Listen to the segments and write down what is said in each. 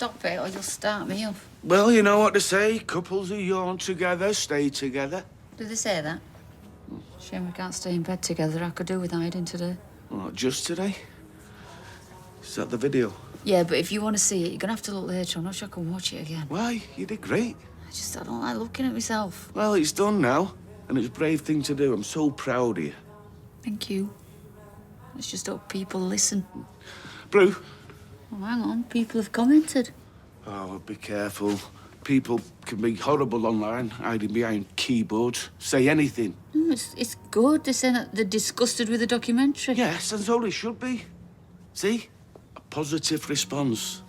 stop it or you'll start me off. Well, you know what they say. Couples who yawn together stay together. Do they say that? Shame we can't stay in bed together. I could do with hiding today. What, just today? Is that the video? Yeah, but if you want to see it, you're going to have to look later. I'm not sure I can watch it again. Why? You did great. I don't like looking at myself. Well, it's done now. And it's a brave thing to do. I'm so proud of you. Thank you. Let's just hope people listen. Blue? Oh, hang on. People have commented. Oh, be careful. People can be horrible online, hiding behind keyboards, say anything. It's good. They're saying that they're disgusted with the documentary. Yes, and so they should be. See? A positive response.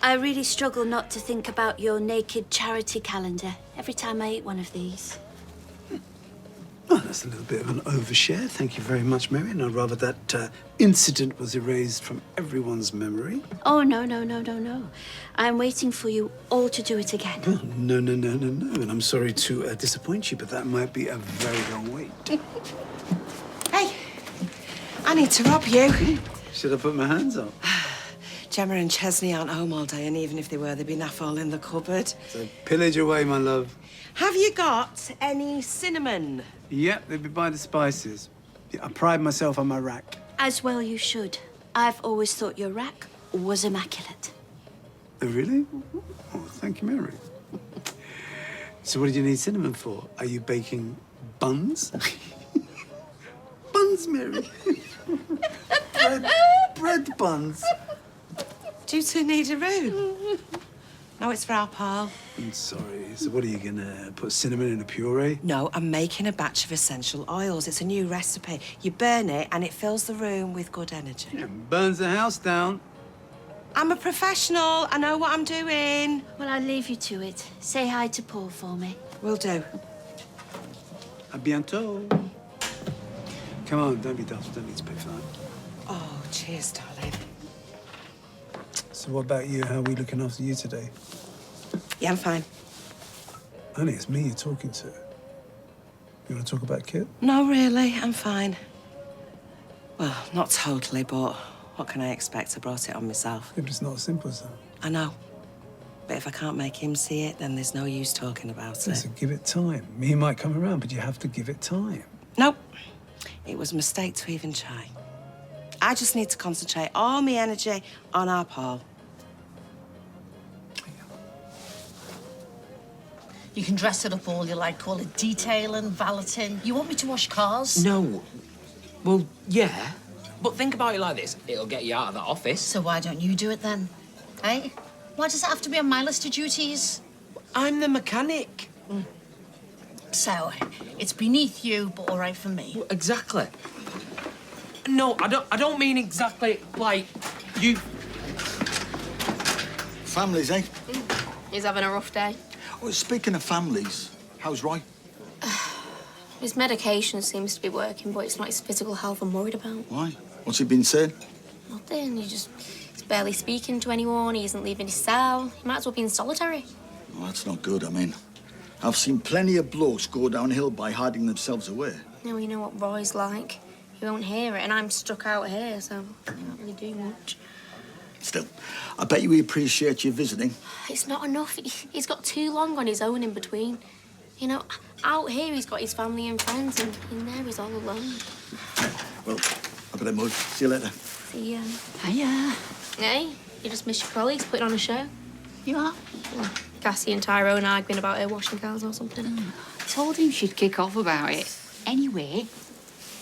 I really struggle not to think about your naked charity calendar every time I eat one of these. Well, that's a little bit of an overshare. Thank you very much, Mary. And I'd rather that incident was erased from everyone's memory. Oh, no. I'm waiting for you all to do it again. Oh, no. And I'm sorry to disappoint you, but that might be a very long wait. Hey, I need to rob you. Should I put my hands up? Gemma and Chesney aren't home all day, and even if they were, they'd be naff all in the cupboard. So pillage away, my love. Have you got any cinnamon? Yep, they'd be by the spices. Yeah, I pride myself on my rack. As well you should. I've always thought your rack was immaculate. Oh, really? Oh, thank you, Mary. So what did you need cinnamon for? Are you baking buns? Buns, Mary. bread buns. Do you two need a room? No, it's for our pal. I'm sorry. So what are you gonna put cinnamon in a puree? No, I'm making a batch of essential oils. It's a new recipe. You burn it and it fills the room with good energy. Yeah, burns the house down. I'm a professional. I know what I'm doing. Well, I'll leave you to it. Say hi to Paul for me. Will do. A bientôt. Come on, don't be daft. Don't need to pay for that. Oh, cheers, darling. So what about you? How are we looking after you today? Yeah, I'm fine. Honey, it's me you're talking to. You want to talk about Kit? No, really, I'm fine. Well, not totally, but what can I expect? I brought it on myself. Yeah, but it's not as simple as that. I know. But if I can't make him see it, then there's no use talking about it. So give it time. Me might come around, but you have to give it time. Nope. It was a mistake to even try. I just need to concentrate all my energy on our Paul. You can dress it up all you like, call it detailing, valeting. You want me to wash cars? No. Well, yeah. But think about it like this. It'll get you out of that office. So why don't you do it then? Eh? Why does it have to be on my list of duties? I'm the mechanic. So, it's beneath you, but all right for me. Well, exactly. No, I don't mean exactly like you. Families, eh? He's having a rough day. Well, speaking of families, how's Roy? His medication seems to be working, but it's not his physical health I'm worried about. Why? What's he been saying? Nothing. He's barely speaking to anyone. He isn't leaving his cell. He might as well be in solitary. Well, that's not good. I mean, I've seen plenty of blokes go downhill by hiding themselves away. No, you know what Roy's like. He won't hear it, and I'm stuck out here, so I can't really do much. Still, I bet you he appreciates you visiting. It's not enough. He's got too long on his own in between. You know, out here he's got his family and friends, and in there he's all alone. Well, I better move. See you later. See ya. Hiya. Hey, you just missed your colleagues putting on a show. You are? Well, Cassie and Tyrone arguing about her washing cars or something. I told him she'd kick off about it. Anyway,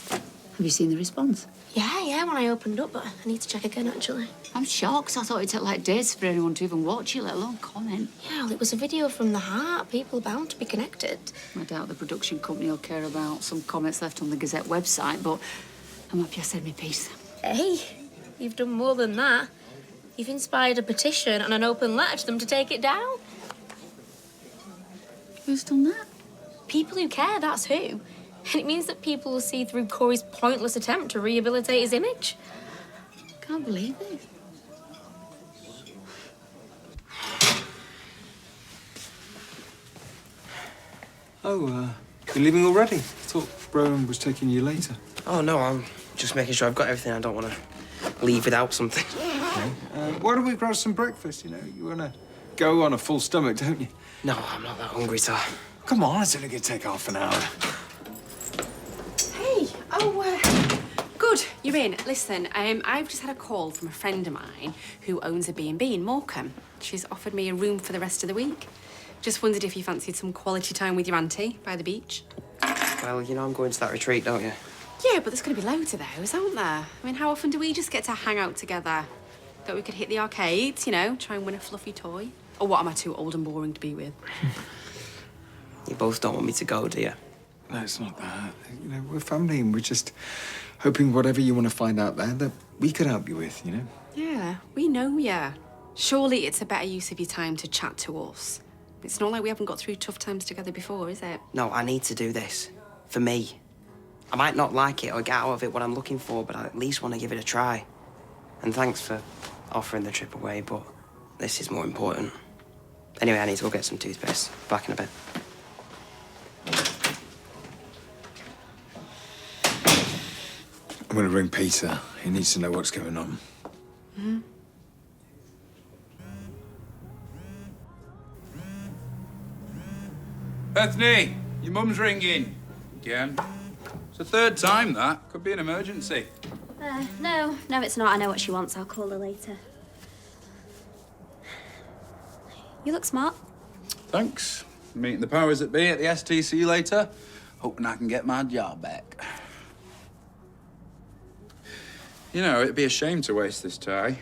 have you seen the response? Yeah, when I opened up, but I need to check again, actually. I'm shocked. I thought it took like days for anyone to even watch it, let alone comment. Yeah, well, it was a video from the heart. People are bound to be connected. I doubt the production company will care about some comments left on the Gazette website, but I'm happy I said my piece. Hey, you've done more than that. You've inspired a petition and an open letter to them to take it down. Who's done that? People who care, that's who. And it means that people will see through Corey's pointless attempt to rehabilitate his image. Can't believe it. Oh, you're leaving already? Thought Rowan was taking you later. Oh, no, I'm just making sure I've got everything. I don't want to leave without something. Okay. Why don't we grab some breakfast, you know? You want to go on a full stomach, don't you? No, I'm not that hungry, sir. Come on, it's only going to take half an hour. Hey, good, you're in. Listen, I've just had a call from a friend of mine who owns a B&B in Morecambe. She's offered me a room for the rest of the week. Just wondered if you fancied some quality time with your auntie by the beach. Well, you know I'm going to that retreat, don't you? Yeah, but there's going to be loads of those, aren't there? I mean, how often do we just get to hang out together? Thought we could hit the arcades, you know, try and win a fluffy toy. Or what, am I too old and boring to be with? You both don't want me to go, do you? No, it's not that. You know, we're family and we're just hoping whatever you want to find out there that we could help you with, you know? Yeah, we know ya. Surely it's a better use of your time to chat to us. It's not like we haven't got through tough times together before, is it? No, I need to do this. For me. I might not like it or get out of it what I'm looking for, but I at least want to give it a try. And thanks for offering the trip away, but this is more important. Anyway, I need to go get some toothpaste. Back in a bit. I'm going to ring Peter. He needs to know what's going on. Mm-hmm. Bethany, your mum's ringing. Again. It's the third time, that. Could be an emergency. No, it's not. I know what she wants. I'll call her later. You look smart. Thanks. Meeting the powers that be at the STC later. Hoping I can get my job back. You know, it'd be a shame to waste this tie.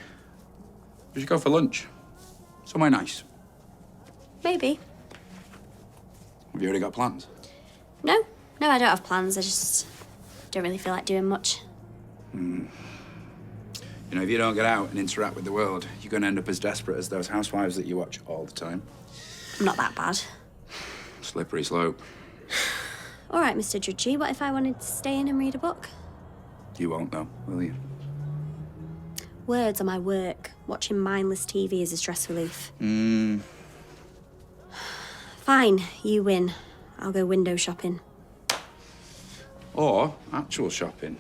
We should go for lunch. Somewhere nice. Maybe. Have you already got plans? No, I don't have plans. I just don't really feel like doing much. You know, if you don't get out and interact with the world, you're going to end up as desperate as those housewives that you watch all the time. I'm not that bad. Slippery slope. All right, Mr. Judgy, what if I wanted to stay in and read a book? You won't, though, will you? Words are my work. Watching mindless TV is a stress relief. Fine, you win. I'll go window shopping. Or actual shopping,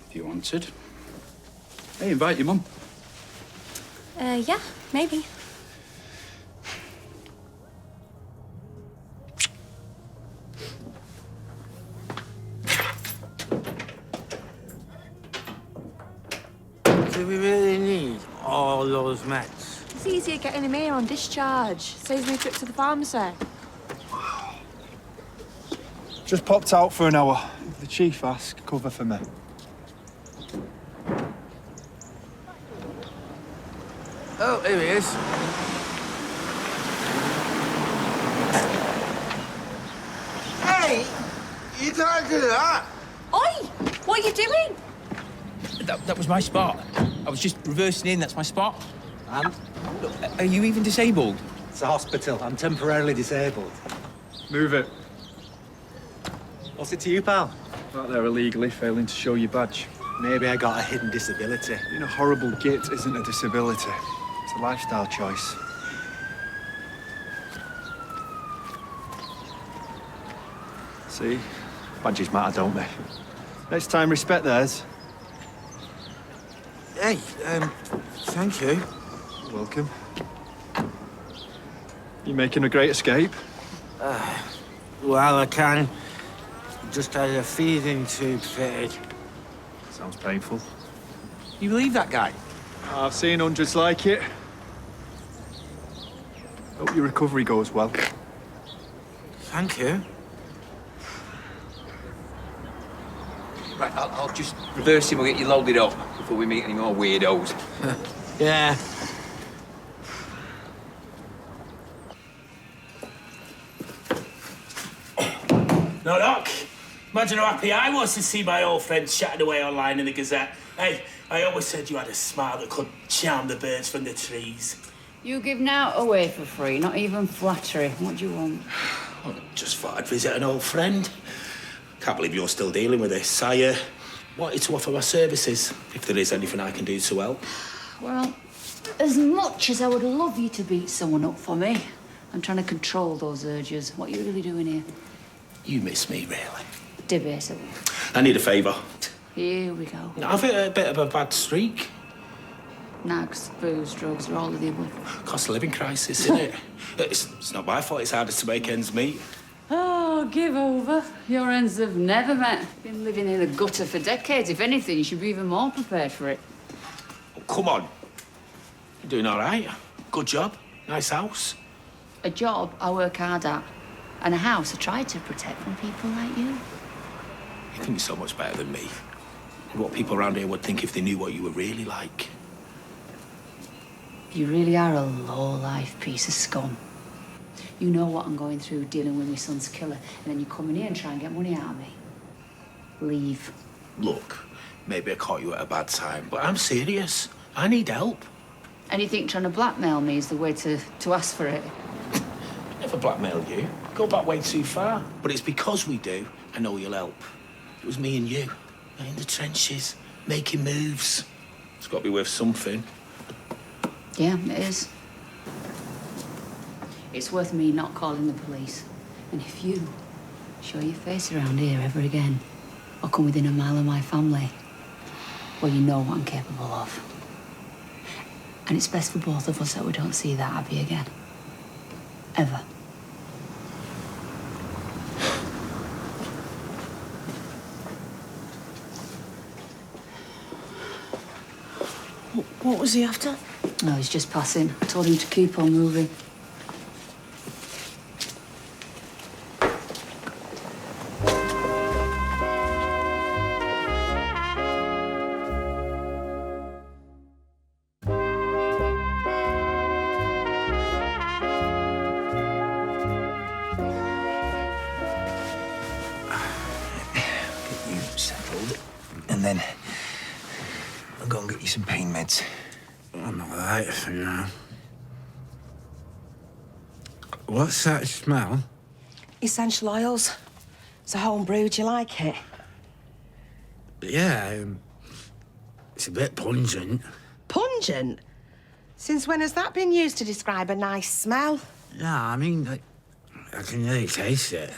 if you wanted. Hey, invite your mum. Yeah, maybe. Do we really need all those meds? It's easier getting him here on discharge. Saves me a trip to the pharmacy. Just popped out for an hour. If the chief asks, cover for me. Oh, here he is. Hey! You can't do that! Oi! What are you doing? That was my spot. I was just reversing in, that's my spot. And? Look, are you even disabled? It's a hospital. I'm temporarily disabled. Move it. What's it to you, pal? Out there illegally, failing to show your badge. Maybe I got a hidden disability. Being a horrible git isn't a disability. It's a lifestyle choice. See? Badges matter, don't they? Next time, respect theirs. Hey, thank you. You're welcome. You making a great escape? Well, I can. Just had a feeding tube fitted. Sounds painful. You believe that guy? I've seen hundreds like it. Hope your recovery goes well. Thank you. Right, I'll just reverse him. We'll get you loaded up before we meet any more weirdos. Yeah. No, Doc. Imagine how happy I was to see my old friend chatting away online in the Gazette. Hey, I always said you had a smile that could charm the birds from the trees. You giving out away for free, not even flattery. What do you want? Well, just thought I'd visit an old friend. Can't believe you're still dealing with this. I wanted to offer my services, if there is anything I can do to help. Well, as much as I would love you to beat someone up for me, I'm trying to control those urges. What are you really doing here? You miss me, really? Debatable. I need a favour. Here we go. I've hit a bit of a bad streak. Nags, booze, drugs, or all of the above. Cost of living crisis, isn't it? It's not my fault it's harder to make ends meet. Oh, give over. Your ends have never met. Been living in a gutter for decades. If anything, you should be even more prepared for it. Oh, come on. You're doing all right. Good job. Nice house. A job I work hard at, and a house I try to protect from people like you. You think you're so much better than me. What people around here would think if they knew what you were really like. You really are a low-life piece of scum. You know what I'm going through dealing with my son's killer, and then you come in here and try and get money out of me. Leave. Look, maybe I caught you at a bad time, but I'm serious. I need help. And you think trying to blackmail me is the way to ask for it? Never blackmail you. Go back way too far. But it's because we do, I know you'll help. It was me and you, in the trenches, making moves. It's got to be worth something. Yeah, it is. It's worth me not calling the police. And if you show your face around here ever again, or come within a mile of my family, well, you know what I'm capable of. And it's best for both of us that we don't see that Abby again. Ever. What was he after? No, he's just passing. I told him to keep on moving. Get you settled, and then I'll go and get you some pain meds. I'm all right for now. What's that smell? Essential oils. It's a home brew. Do you like it? Yeah, it's a bit pungent. Pungent? Since when has that been used to describe a nice smell? Yeah, I mean, I can really taste it.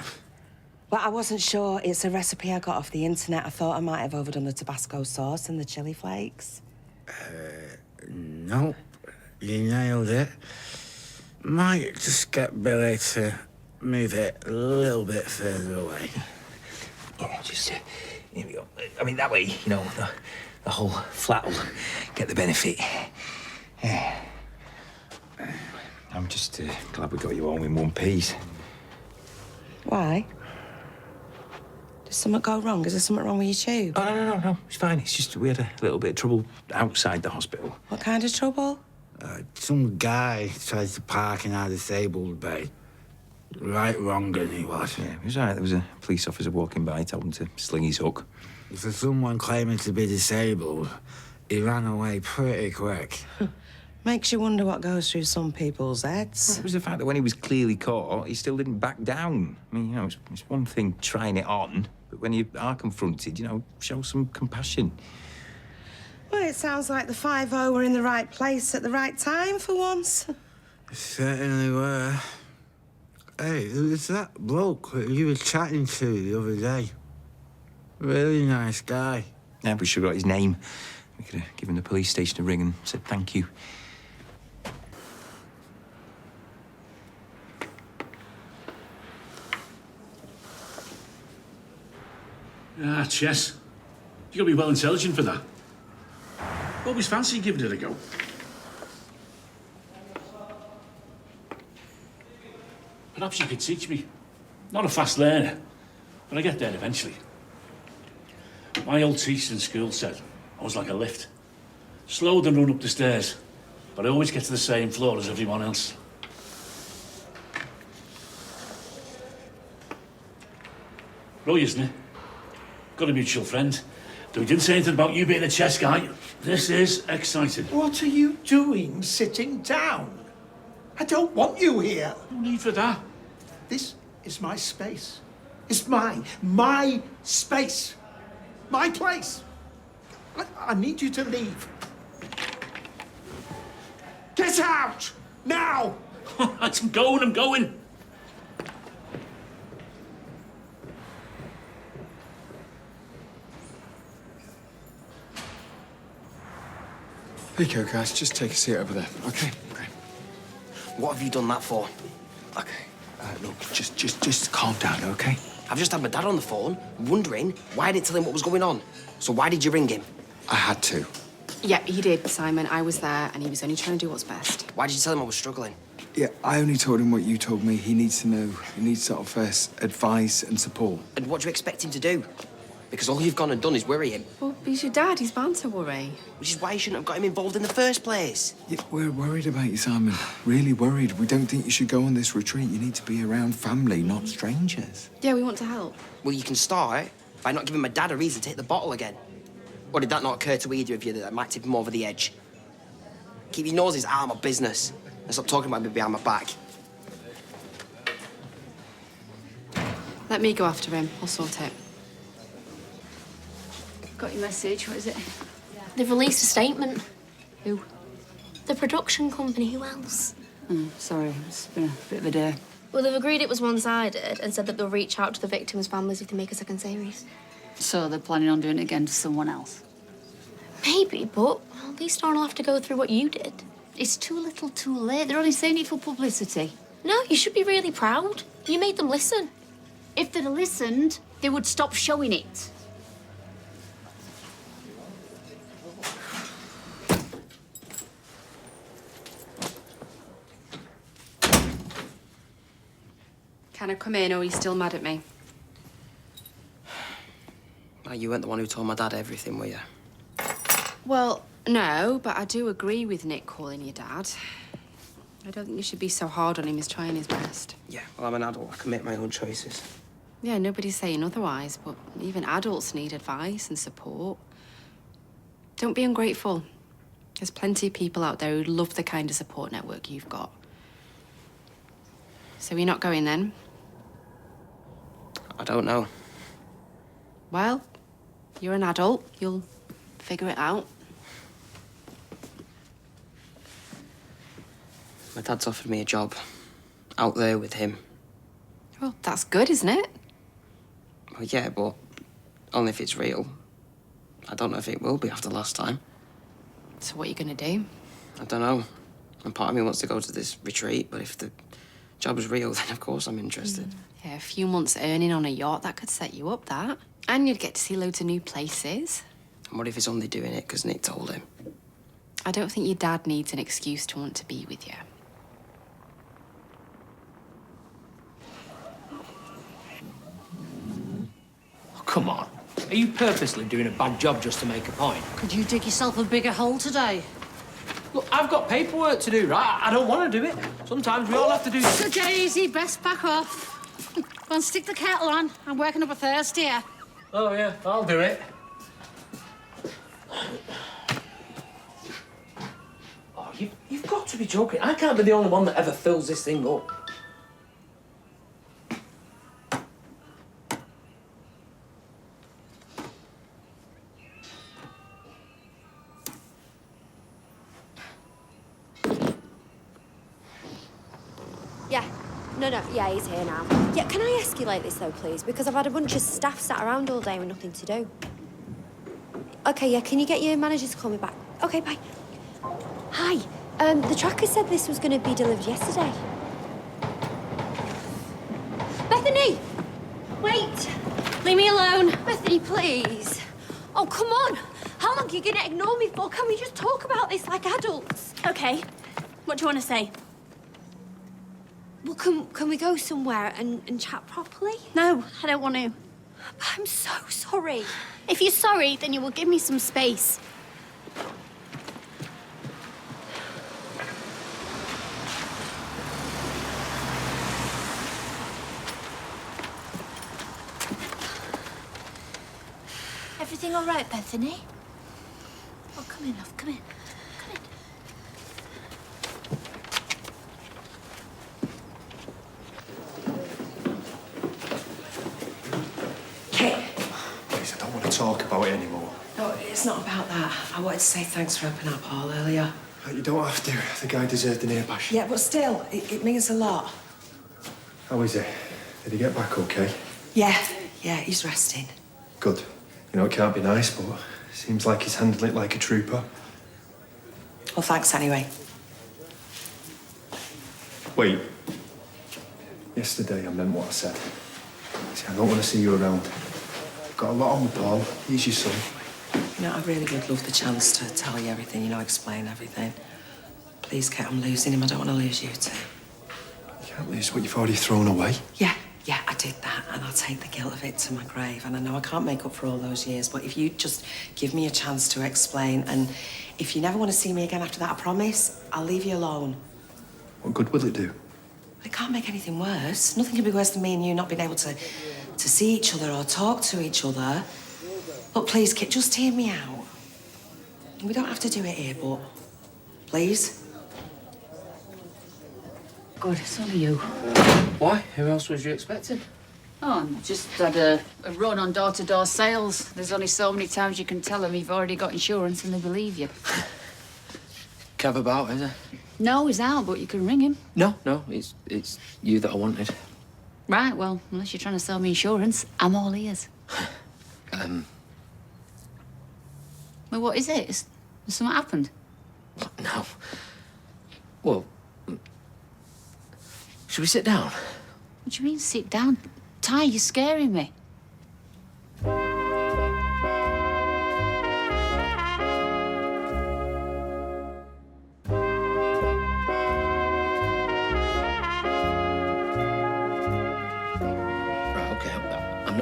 Well, I wasn't sure. It's a recipe I got off the internet. I thought I might have overdone the Tabasco sauce and the chili flakes. Nope, you nailed it. Might just get Billy to move it a little bit further away. Yeah, just, here we go. I mean, that way, you know, the whole flat will get the benefit. Yeah. I'm just glad we got you home in one piece. Why? Did something go wrong? Is there something wrong with your tube? Oh, no. It's fine. It's just we had a little bit of trouble outside the hospital. What kind of trouble? Some guy tried to park in our disabled bay. Right wrong, and he was. Yeah, it was all right. There was a police officer walking by, told him to sling his hook. For someone claiming to be disabled, he ran away pretty quick. Makes you wonder what goes through some people's heads. Well, it was the fact that when he was clearly caught, he still didn't back down. I mean, you know, it's one thing trying it on, but when you are confronted, you know, show some compassion. Well, it sounds like the 5-0 were in the right place at the right time for once. Certainly were. Hey, it was that bloke that you were chatting to the other day. Really nice guy. Yeah, we should have got his name. We could have given the police station a ring and said thank you. Ah, chess. You gotta be well intelligent for that. Always fancy giving it a go. Perhaps you could teach me. Not a fast learner, but I get there eventually. My old teacher in school said I was like a lift. Slowed and run up the stairs, but I always get to the same floor as everyone else. Roy, isn't it? Got a mutual friend. Though he didn't say anything about you being a chess guy. This is exciting. What are you doing sitting down? I don't want you here. No need for that. This is my space. It's my space. My place. I need you to leave. Get out! Now! I'm going. There you go, guys. Just take a seat over there, okay? Okay. What have you done that for? Okay. Look, just calm down, okay? I've just had my dad on the phone, wondering why I didn't tell him what was going on. So why did you ring him? I had to. Yeah, he did, Simon. I was there, and he was only trying to do what's best. Why did you tell him I was struggling? Yeah, I only told him what you told me. He needs to know. He needs sort of advice and support. And what do you expect him to do? Because all you've gone and done is worry him. Well, he's your dad. He's bound to worry. Which is why you shouldn't have got him involved in the first place. Yeah, we're worried about you, Simon. Really worried. We don't think you should go on this retreat. You need to be around family, not strangers. Yeah, we want to help. Well, you can start by not giving my dad a reason to hit the bottle again. Or did that not occur to either of you that I might tip him over the edge? Keep your noses out of my business and stop talking about me behind my back. Let me go after him. I'll sort it. Got your message. What is it? They've released a statement. Who? The production company. Who else? Sorry, it's been a bit of a day. Well, they've agreed it was one-sided and said that they'll reach out to the victims' families if they make a second series. So they're planning on doing it again to someone else? Maybe, but at least I'll have to go through what you did. It's too little too late. They're only saying it for publicity. No, you should be really proud. You made them listen. If they'd listened, they would stop showing it. Can I come in, or are you still mad at me? Well, you weren't the one who told my dad everything, were you? Well, no, but I do agree with Nick calling you dad. I don't think you should be so hard on him. He's trying his best. Yeah, well, I'm an adult. I can make my own choices. Yeah, nobody's saying otherwise, but even adults need advice and support. Don't be ungrateful. There's plenty of people out there who love the kind of support network you've got. So you're not going then? I don't know. Well, you're an adult. You'll figure it out. My dad's offered me a job out there with him. Well, that's good, isn't it? Well, yeah, but only if it's real. I don't know if it will be after last time. So what are you going to do? I don't know. And part of me wants to go to this retreat, but if the job's real, then of course I'm interested. Yeah, a few months earning on a yacht, that could set you up, that. And you'd get to see loads of new places. And what if he's only doing it because Nick told him? I don't think your dad needs an excuse to want to be with you. Oh, come on. Are you purposely doing a bad job just to make a point? Could you dig yourself a bigger hole today? Look, I've got paperwork to do, right? I don't want to do it. Sometimes we all have to do... So, Daisy, best back off. Go and stick the kettle on. I'm working up a thirst here. Oh, yeah, I'll do it. Oh, you've got to be joking. I can't be the only one that ever fills this thing up. Yeah, he's here now. Yeah, can I ask you like this, though, please? Because I've had a bunch of staff sat around all day with nothing to do. OK, yeah, can you get your manager to call me back? OK, bye. Hi. The tracker said this was going to be delivered yesterday. Bethany! Wait! Leave me alone. Bethany, please. Oh, come on. How long are you going to ignore me for? Can we just talk about this like adults? Okay. What do you want to say? Well, can we go somewhere and chat properly? No, I don't want to. I'm so sorry. If you're sorry, then you will give me some space. Everything all right, Bethany? Oh, come in, love, come in. Talk about it anymore. No, it's not about that. I wanted to say thanks for helping out Paul earlier. You don't have to. The guy deserved an ear bash. Yeah, but still, it means a lot. How is he? Did he get back okay? Yeah, he's resting. Good. You know, it can't be nice, but it seems like he's handling it like a trooper. Well, thanks anyway. Wait. Yesterday I meant what I said. See, I don't want to see you around. Got a lot on with Paul. He's your son. You know, I really would love the chance to tell you everything, you know, explain everything. Please, Kate, I'm losing him. I don't want to lose you too. You can't lose what you've already thrown away. Yeah, I did that, and I'll take the guilt of it to my grave. And I know I can't make up for all those years, but if you just give me a chance to explain, and if you never want to see me again after that, I promise, I'll leave you alone. What good will it do? It can't make anything worse. Nothing can be worse than me and you not being able to see each other or talk to each other. But please, Kit, just hear me out. We don't have to do it here, but please. Good, it's only you. Why? Who else was you expecting? Oh, I just had a run on door-to-door sales. There's only so many times you can tell them you've already got insurance and they believe you. Kev about, is it? No, he's out, but you can ring him. No, it's you that I wanted. Right, well, unless you're trying to sell me insurance, I'm all ears. Well, what is it? Has something happened? No. Well, should we sit down? What do you mean, sit down? Ty, you're scaring me.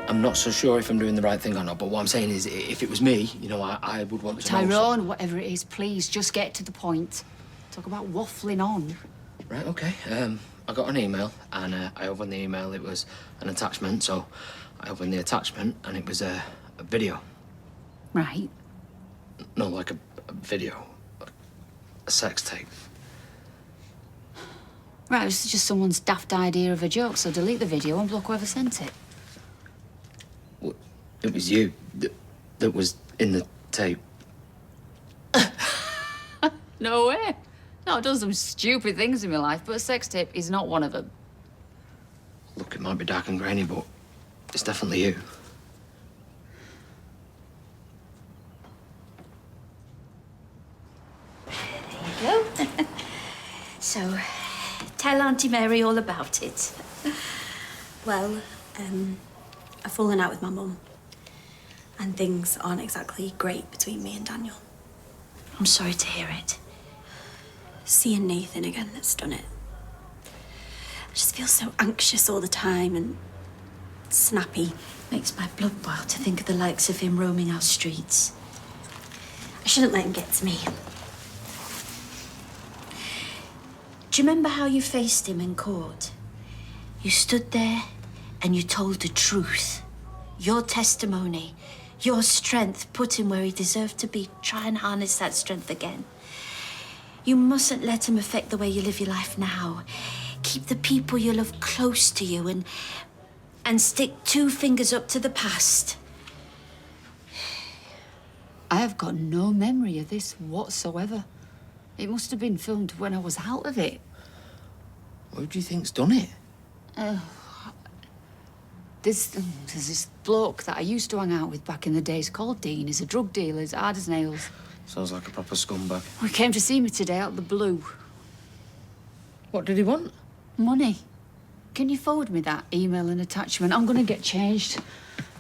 I'm not so sure if I'm doing the right thing or not, but what I'm saying is, if it was me, you know, I would want to know... Tyrone, whatever it is, please, just get to the point. Talk about waffling on. Right, OK. I got an email, and I opened the email. It was an attachment, so I opened the attachment, and it was a video. Right. No, like a video. A sex tape. Right, it was just someone's daft idea of a joke, so delete the video and block whoever sent it. It was you that was in the tape. No way. No, I've done some stupid things in my life, but a sex tape is not one of them. Look, it might be dark and grainy, but it's definitely you. There you go. So, tell Auntie Mary all about it. Well, I've fallen out with my mum. And things aren't exactly great between me and Daniel. I'm sorry to hear it. Seeing Nathan again that's done it. I just feel so anxious all the time and snappy. Makes my blood boil to think of the likes of him roaming our streets. I shouldn't let him get to me. Do you remember how you faced him in court? You stood there and you told the truth. Your testimony, your strength put him where he deserved to be. Try and harness that strength again. You mustn't let him affect the way you live your life now. Keep the people you love close to you and stick 2 fingers up to the past. I have got no memory of this whatsoever. It must have been filmed when I was out of it. Who do you think's done it? There's this bloke that I used to hang out with back in the days called Dean. He's a drug dealer, he's hard as nails. Sounds like a proper scumbag. He came to see me today out of the blue. What did he want? Money. Can you forward me that email and attachment? I'm gonna get changed.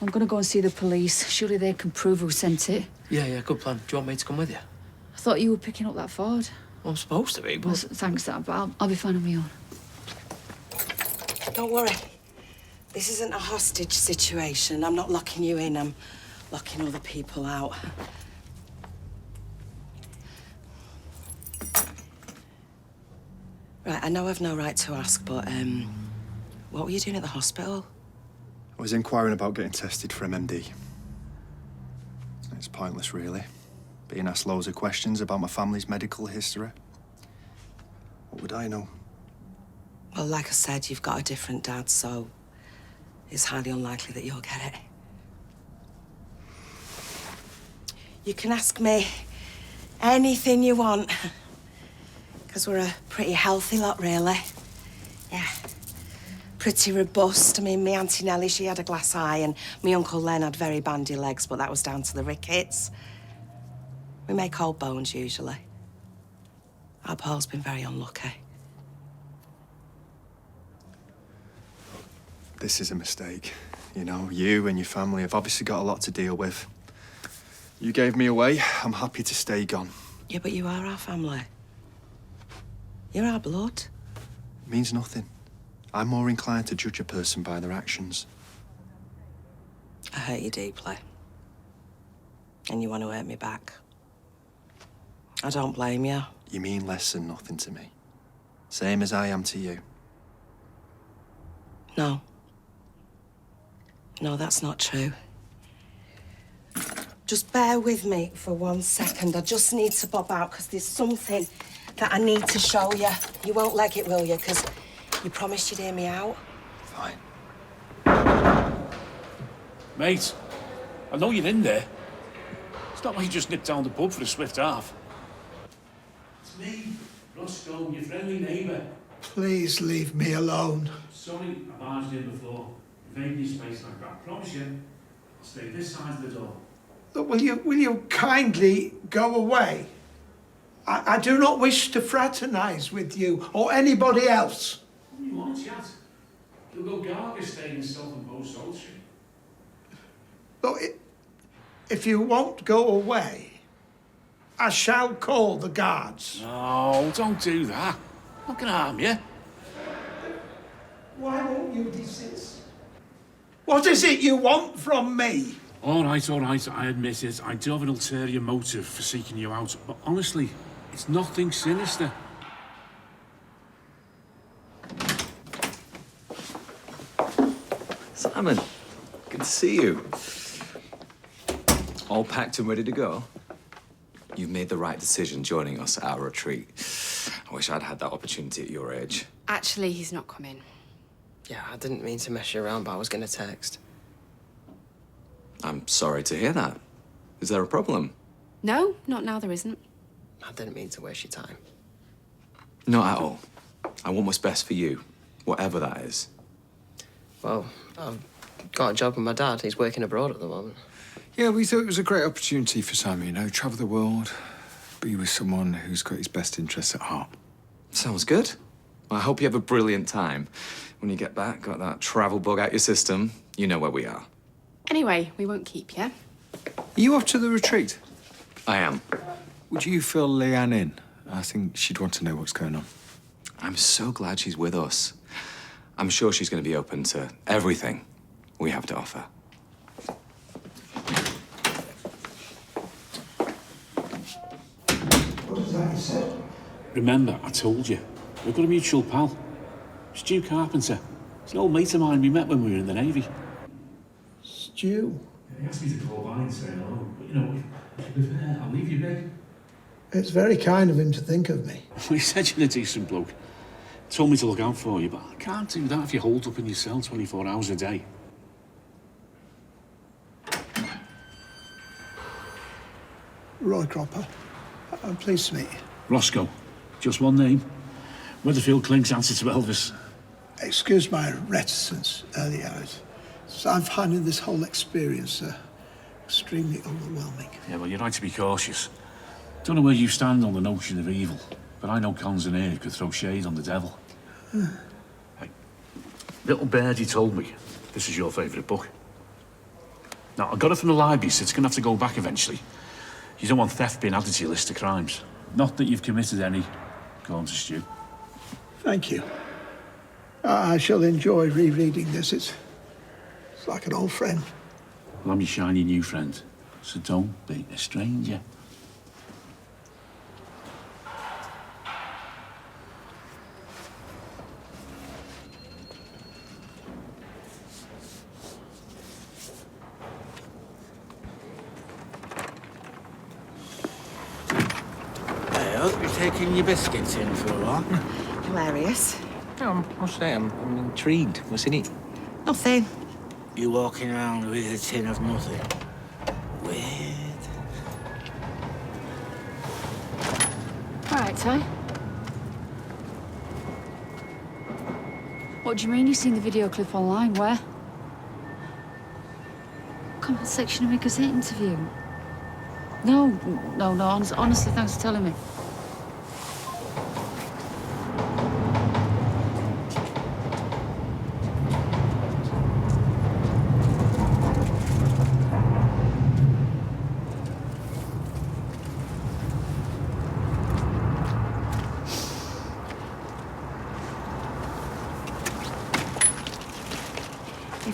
I'm gonna go and see the police. Surely they can prove who sent it. Yeah, good plan. Do you want me to come with you? I thought you were picking up that Ford. Well, I'm supposed to be, but... Well, thanks, but I'll be fine on my own. Don't worry. This isn't a hostage situation. I'm not locking you in. I'm locking other people out. Right, I know I've no right to ask, but, what were you doing at the hospital? I was inquiring about getting tested for MMD. It's pointless, really. Being asked loads of questions about my family's medical history. What would I know? Well, like I said, you've got a different dad, so it's highly unlikely that you'll get it. You can ask me anything you want. Because we're a pretty healthy lot, really. Yeah. Pretty robust. I mean, me Auntie Nellie, she had a glass eye, and me Uncle Len had very bandy legs, but that was down to the rickets. We make old bones, usually. Our Paul's been very unlucky. This is a mistake. You know, you and your family have obviously got a lot to deal with. You gave me away. I'm happy to stay gone. Yeah, but you are our family. You're our blood. It means nothing. I'm more inclined to judge a person by their actions. I hurt you deeply. And you want to hurt me back. I don't blame you. You mean less than nothing to me. Same as I am to you. No. No, that's not true. Just bear with me for 1 second. I just need to pop out because there's something that I need to show you. You won't leg it, will you? Because you promised you'd hear me out. Fine. Mate, I know you're in there. It's not like you just nipped down the pub for a swift half. It's me, Roscoe, your friendly neighbour. Please leave me alone. Sorry, I barged in before. Invading your space like that. Promise you, I'll stay this side of the door. Look, will you kindly go away? I do not wish to fraternise with you or anybody else. What do you want, chat? You'll go gaga staying in self-imposed solitary. Look, if you won't go away, I shall call the guards. No, don't do that. Not gonna harm you. Why won't you desist? What is it you want from me? All right, I admit it. I do have an ulterior motive for seeking you out, but honestly, it's nothing sinister. Simon, good to see you. All packed and ready to go? You've made the right decision joining us at our retreat. I wish I'd had that opportunity at your age. Actually, he's not coming. Yeah, I didn't mean to mess you around, but I was going to text. I'm sorry to hear that. Is there a problem? No, not now, there isn't. I didn't mean to waste your time. Not at all. I want what's best for you, whatever that is. Well, I've got a job with my dad. He's working abroad at the moment. Yeah, we thought it was a great opportunity for Simon, you know, travel the world, be with someone who's got his best interests at heart. Sounds good. Well, I hope you have a brilliant time. When you get back, got that travel bug out your system, you know where we are. Anyway, we won't keep you. Are you off to the retreat? I am. Would you fill Leanne in? I think she'd want to know what's going on. I'm so glad she's with us. I'm sure she's going to be open to everything we have to offer. What is that you said? Remember, I told you. We've got a mutual pal. Stu Carpenter. He's an old mate of mine we met when we were in the Navy. Stu? He asked me to call by and say hello, but you know, if you prefer, I'll leave you be. It's very kind of him to think of me. He said you're a decent bloke. Told me to look out for you, but I can't do that if you're holed up in your cell 24 hours a day. Roy Cropper. I'm pleased to meet you. Roscoe. Just one name. Weatherfield Clink's answer to Elvis. Excuse my reticence earlier. I'm finding this whole experience extremely overwhelming. Yeah, well, you're right to be cautious. Don't know where you stand on the notion of evil, but I know cons and air could throw shade on the devil. Hey, little birdie told me this is your favourite book. Now, I got it from the library, so it's going to have to go back eventually. You don't want theft being added to your list of crimes. Not that you've committed any. Go on to Stu. Thank you. I shall enjoy rereading this. It's like an old friend. Well, I'm your shiny new friend, so don't be a stranger. I hope you're taking your biscuits in for a walk. Hilarious. I'll say I'm intrigued. What's in it? Nothing. You walking around with a tin of nothing? Weird. All right, Ty. What do you mean you've seen the video clip online? Where? Comment section of a Gazette interview. No, honestly, thanks for telling me.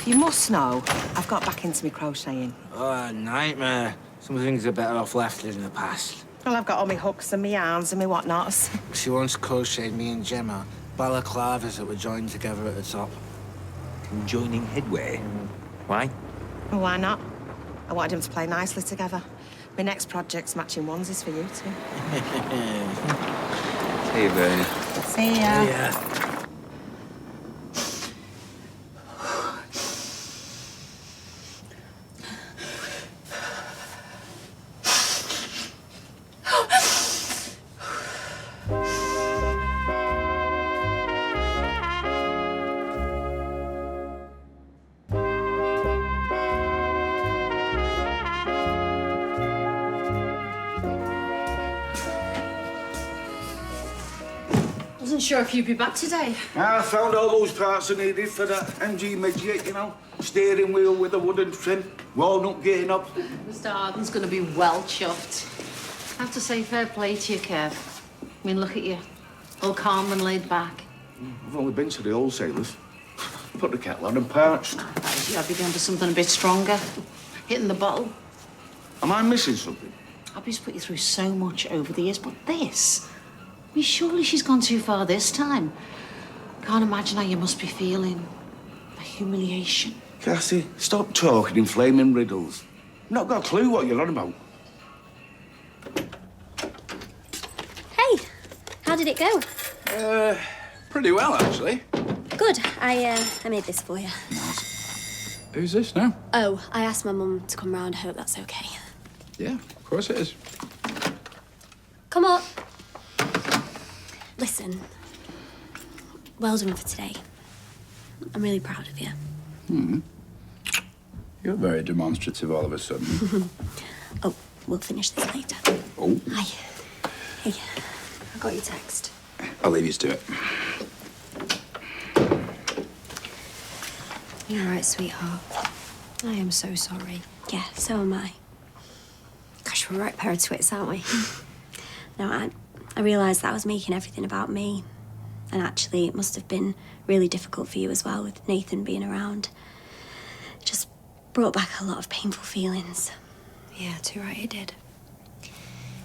You must know, I've got back into my crocheting. Oh, nightmare. Some things are better off left in the past. Well, I've got all my hooks and my yarns and my whatnots. She once crocheted me and Gemma balaclavas that were joined together at the top. Joining headway? Why? Well, why not? I wanted them to play nicely together. My next project's matching onesies for you two. See you, Bernie. See ya. Yeah. Wasn't sure if you'd be back today. I found all those parts I needed for that MG midget, you know. Steering wheel with a wooden trim, walnut gear knob. Mr. Arden's going to be well chuffed. I have to say fair play to you, Kev. I mean, look at you. All calm and laid back. I've only been to the wholesalers. Put the kettle on and parched. I'd be going for something a bit stronger. Hitting the bottle. Am I missing something? Abby's put you through so much over the years, but this... I mean, surely she's gone too far this time. Can't imagine how you must be feeling. The humiliation. Cassie, stop talking in flaming riddles. Not got a clue what you're on about. Hey, how did it go? Pretty well, actually. Good. I made this for you. Who's this now? Oh, I asked my mum to come round. I hope that's okay. Yeah, of course it is. Come up. Listen, well done for today. I'm really proud of you. You're very demonstrative all of a sudden. Oh, we'll finish this later. Oh. Hi. Hey, I got your text. I'll leave you to it. You're all right, sweetheart. I am so sorry. Yeah, so am I. Gosh, we're a right pair of twits, aren't we? No, I realised that I was making everything about me. And actually, it must have been really difficult for you as well, with Nathan being around. It just brought back a lot of painful feelings. Yeah, too right, it did.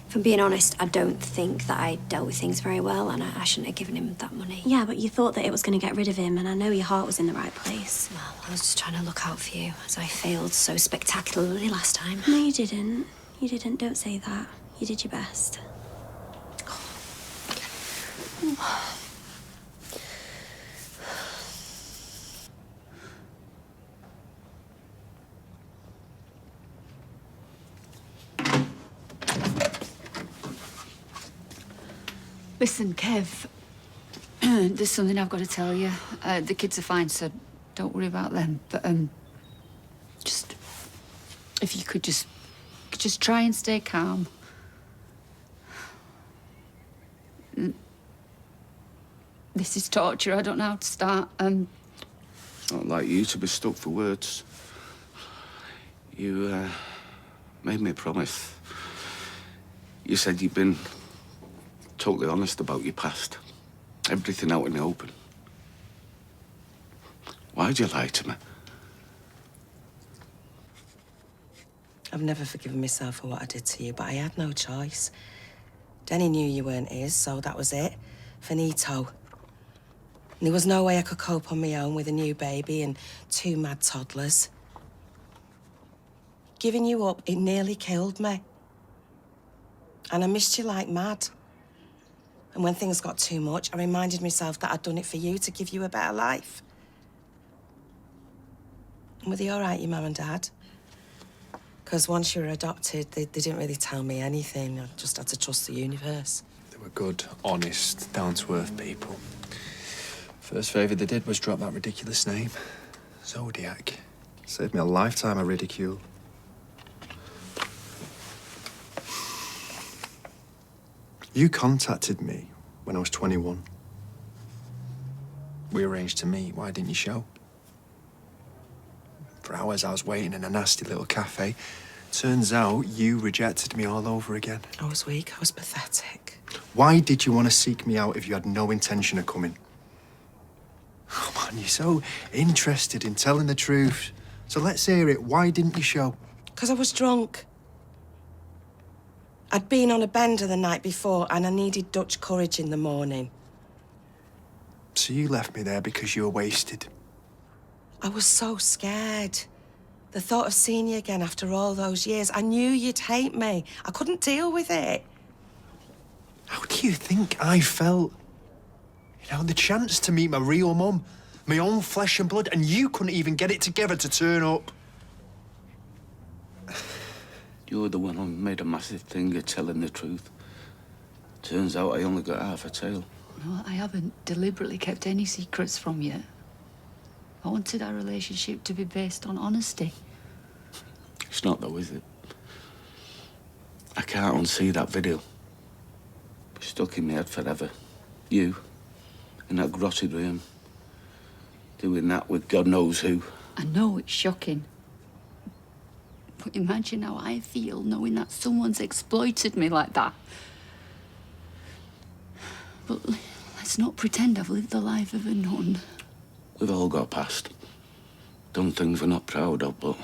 If I'm being honest, I don't think that I dealt with things very well, and I shouldn't have given him that money. Yeah, but you thought that it was going to get rid of him, and I know your heart was in the right place. Well, I was just trying to look out for you, as I failed so spectacularly last time. No, you didn't. You didn't. Don't say that. You did your best. Listen, Kev, there's something I've got to tell you. The kids are fine, so don't worry about them. But just if you could just try and stay calm. This is torture. I don't know how to start. It's not like you to be stuck for words. You made me a promise. You said you'd been totally honest about your past. Everything out in the open. Why'd you lie to me? I've never forgiven myself for what I did to you, but I had no choice. Denny knew you weren't his, so that was it. Finito. And there was no way I could cope on my own with a new baby and 2 mad toddlers. Giving you up, it nearly killed me. And I missed you like mad. And when things got too much, I reminded myself that I'd done it for you to give you a better life. And were they all right, your mum and dad? Because once you were adopted, they didn't really tell me anything. I just had to trust the universe. They were good, honest, down-to-earth people. First favour they did was drop that ridiculous name. Zodiac. Saved me a lifetime of ridicule. You contacted me when I was 21. We arranged to meet. Why didn't you show? For hours I was waiting in a nasty little cafe. Turns out you rejected me all over again. I was weak. I was pathetic. Why did you want to seek me out if you had no intention of coming? Oh, man, And you're so interested in telling the truth. So let's hear it. Why didn't you show? Because I was drunk. I'd been on a bender the night before and I needed Dutch courage in the morning. So you left me there because you were wasted. I was so scared. The thought of seeing you again after all those years, I knew you'd hate me. I couldn't deal with it. How do you think I felt? You know, the chance to meet my real mum, my own flesh and blood, and you couldn't even get it together to turn up. You're the one who made a massive thing of telling the truth. Turns out I only got half a tale. No, I haven't deliberately kept any secrets from you. I wanted our relationship to be based on honesty. It's not though, is it? I can't unsee that video. It's stuck in my head forever. You, in that grotty room, doing that with God knows who. I know it's shocking. But imagine how I feel knowing that someone's exploited me like that. But let's not pretend I've lived the life of a nun. We've all got past. Done things we're not proud of, but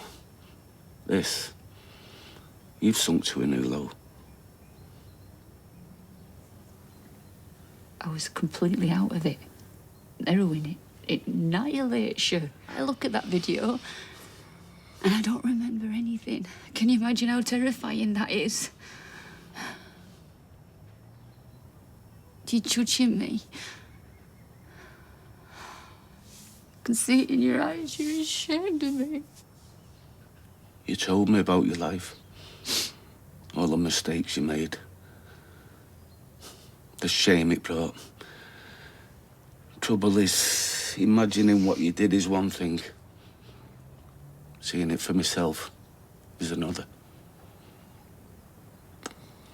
this, you've sunk to a new low. I was completely out of it. Heroin, it annihilates you. I look at that video and I don't remember anything. Can you imagine how terrifying that is? You're judging me. I can see it in your eyes. You're ashamed of me. You told me about your life. All the mistakes you made. The shame it brought. Trouble is, imagining what you did is one thing. Seeing it for myself is another.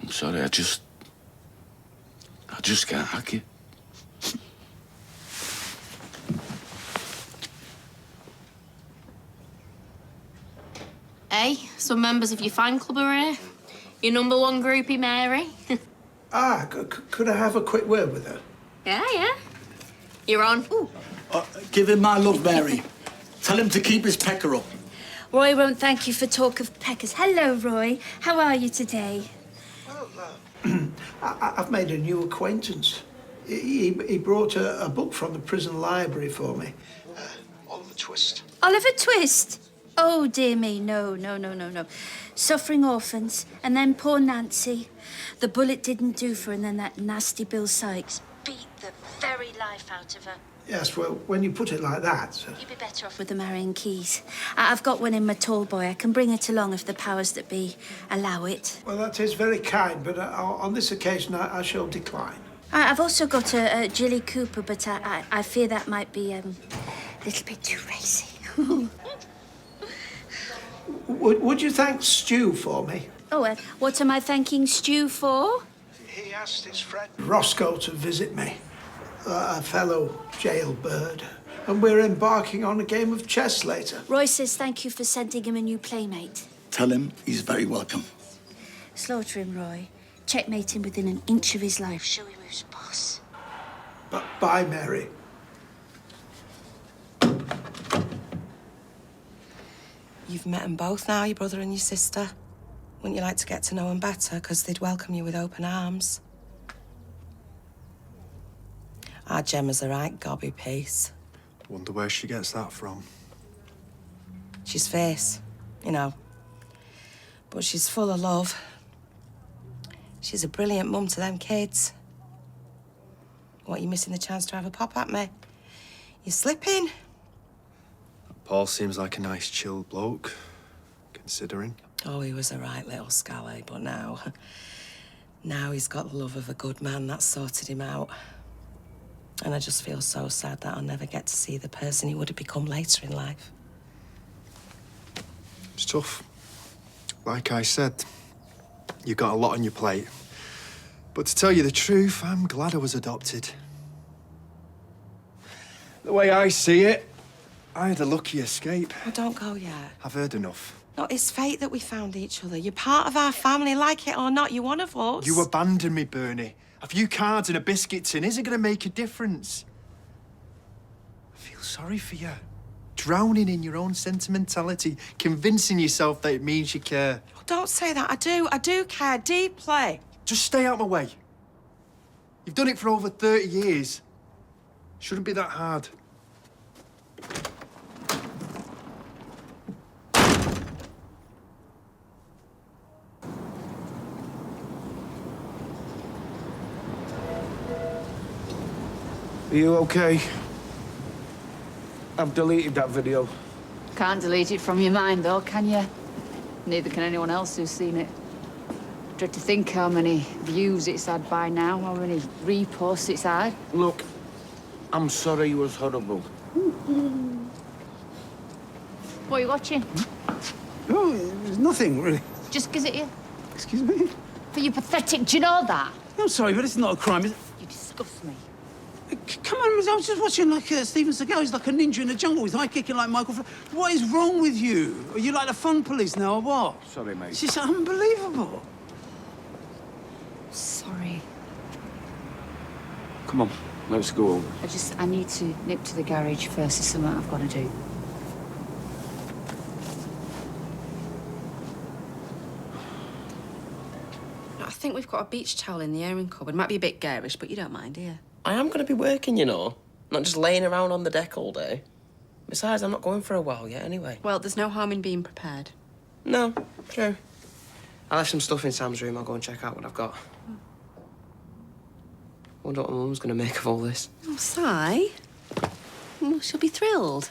I'm sorry, I just can't hack it. Hey, some members of your fan club are here. Your number one groupie, Mary. Could I have a quick word with her? Yeah. You're on. Ooh. Give him my love, Mary. Tell him to keep his pecker up. Roy won't thank you for talk of peckers. Hello, Roy. How are you today? I've made a new acquaintance. He brought a book from the prison library for me. Oliver Twist. Oliver Twist? Oh, dear me, no. Suffering orphans, and then poor Nancy. The bullet didn't do for her, and then that nasty Bill Sykes beat the very life out of her. Yes, well, when you put it like that... You'd be better off with the Marion Keys. I've got one in my tall boy. I can bring it along if the powers that be allow it. Well, that is very kind, but on this occasion I shall decline. I've also got a Jilly Cooper, but I fear that might be a little bit too racy. Would you thank Stu for me? Oh, what am I thanking Stu for? He asked his friend Roscoe to visit me, a fellow jailbird, and we're embarking on a game of chess later. Roy says thank you for sending him a new playmate. Tell him he's very welcome. Slaughter him, Roy. Checkmate him within an inch of his life. Show him who's boss. Bye, Mary. You've met them both now, your brother and your sister. Wouldn't you like to get to know them better? Because they'd welcome you with open arms. Our Gemma's a right gobby piece. Wonder where she gets that from. She's fierce, you know. But she's full of love. She's a brilliant mum to them kids. What, you missing the chance to have a pop at me? You're slipping. Paul seems like a nice, chill bloke, considering. Oh, he was a right little scally, but now he's got the love of a good man. That's sorted him out. And I just feel so sad that I'll never get to see the person he would have become later in life. It's tough. Like I said, you've got a lot on your plate. But to tell you the truth, I'm glad I was adopted. The way I see it, I had a lucky escape. Oh, don't go yet. I've heard enough. No, it's fate that we found each other. You're part of our family, like it or not. You're one of us. You abandoned me, Bernie. A few cards and a biscuit tin isn't going to make a difference. I feel sorry for you. Drowning in your own sentimentality, convincing yourself that it means you care. Oh, don't say that. I do care deeply. Just stay out my way. You've done it for over 30 years. Shouldn't be that hard. Are you okay? I've deleted that video. Can't delete it from your mind, though, can you? Neither can anyone else who's seen it. Dread to think how many views it's had by now, how many reposts it's had. Look, I'm sorry it was horrible. What are you watching? Oh, there's nothing, really. Just 'cause it you. Excuse me? But you're pathetic, do you know that? I'm sorry, but it's not a crime. You disgust me. Come on, I was just watching like Steven Seagal. He's like a ninja in the jungle. He's high kicking like Michael. What is wrong with you? Are you like the fun police now or what? Sorry, mate. It's just unbelievable. Sorry. Come on, let's go. I need to nip to the garage first. There's something I've got to do. I think we've got a beach towel in the airing cupboard. Might be a bit garish, but you don't mind, do you? I am going to be working, you know. Not just laying around on the deck all day. Besides, I'm not going for a while yet anyway. Well, there's no harm in being prepared. No, true. I left some stuff in Sam's room. I'll go and check out what I've got. Wonder what my mum's going to make of all this. Oh, Si? Well, she'll be thrilled.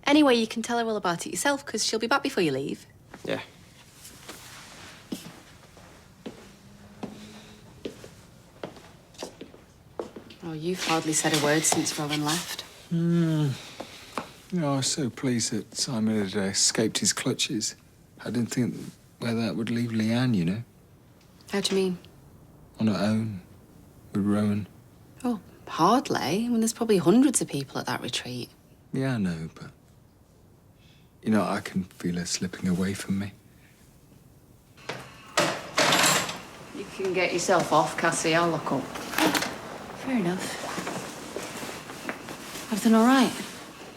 Anyway, you can tell her all about it yourself, because she'll be back before you leave. Yeah. Oh, you've hardly said a word since Rowan left. You know, I was so pleased that Simon had escaped his clutches. I didn't think where that would leave Leanne, you know. How do you mean? On her own, with Rowan. Oh, hardly. I mean, there's probably hundreds of people at that retreat. Yeah, I know, but... You know, I can feel her slipping away from me. You can get yourself off, Cassie. I'll lock up. Fair enough. Everything all right?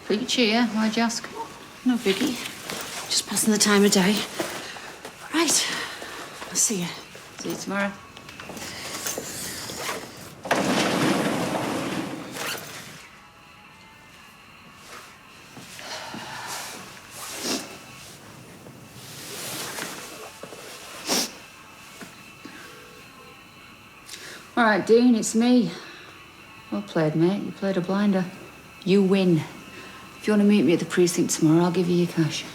Peachy, yeah? Why'd you ask? No biggie. Just passing the time of day. Right. I'll see you. See you tomorrow. All right, Dean, it's me. Well played, mate. You played a blinder. You win. If you want to meet me at the precinct tomorrow, I'll give you your cash.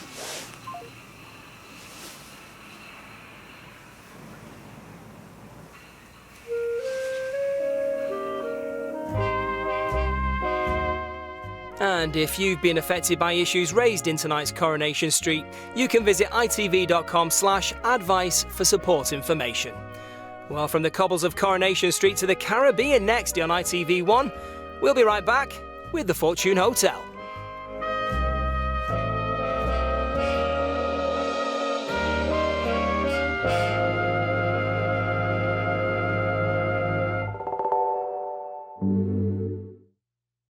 And if you've been affected by issues raised in tonight's Coronation Street, you can visit itv.com/advice for support information. Well, from the cobbles of Coronation Street to the Caribbean next on ITV1, we'll be right back with the Fortune Hotel.